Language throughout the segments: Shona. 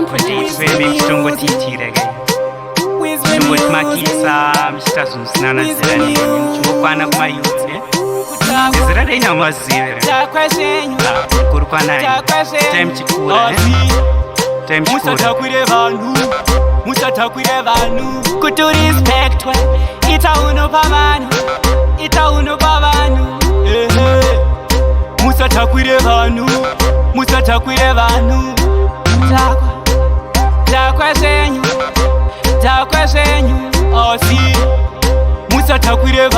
Femi chitongotitire chingoti makisa michitazunzinana zera nemi chingokwana kumayutse zera reina mazivere kuri kwanai time chikura musatakwire vanhu kuti respectwe itauno pavanhu musatakwire vanhu takwa zvenyu osi musatakwire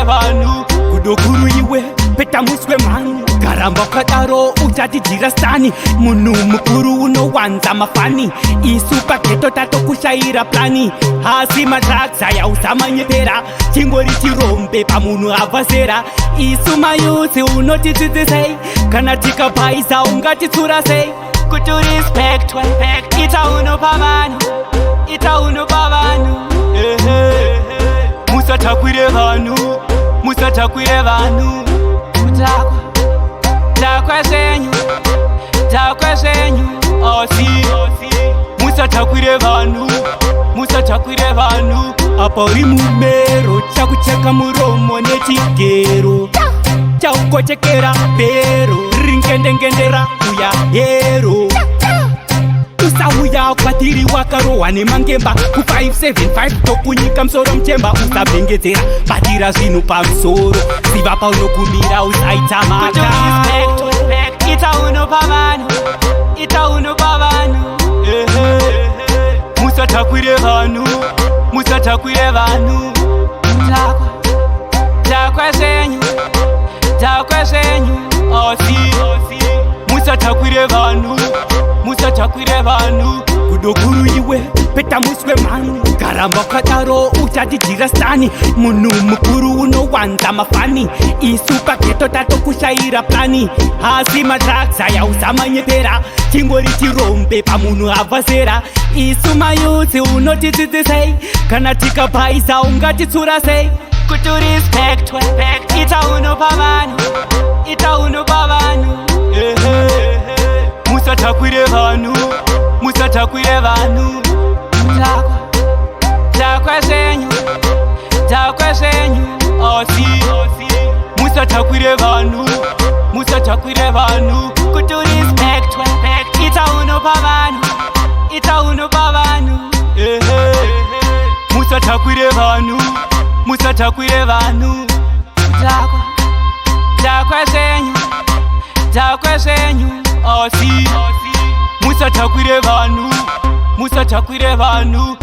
vanhu kudokuru iwe peta muswe mhangu garamba ukadaro uchatidyira stani munhu mukuru unowanza mafani isu pageto tatokushayira plani hasi madrugs aya usamanyepera chingori chirombe pamunhu abva zera isu mayusi unotidzidzisei kana tikabhaisa ungatitsura sei kuti respectwe itauno pavanhu musatakwire vanhu takwa zvenyu osi musatakwire vanhu apa uri mumero chakucheka muromo nechigero chaukochekera bhero ringendengendera uya hero usauya kwatiri wakarohwa nemangemba ku575 tokunyika musoro muchemba usabhengedzera batira zvinhu pamusoro ziva paunogumira usaitamaka itauno pavanhu musatakwire vanhu takwa zvenyu osi musatakwire vanhu kudokuru iwe peta muswe mhangu garamba ukadaro uchatidyira stani munhu mukuru unowanza mafani isu pageto tatokushayira plani hasi madrugs aya usamanyepera chingori chirombe pamunhu abva zera isu mayusi unotidzidzisei kana tikabhaisa ungatitsura sei kuti respectwe itauno pavanhu musatakwire vanhu takwa zvenyu osi musatakwire vanhu kuti respectwe itauno pavanhu musatakwire vanhu takwa zvenyu osi musatakwire vanhu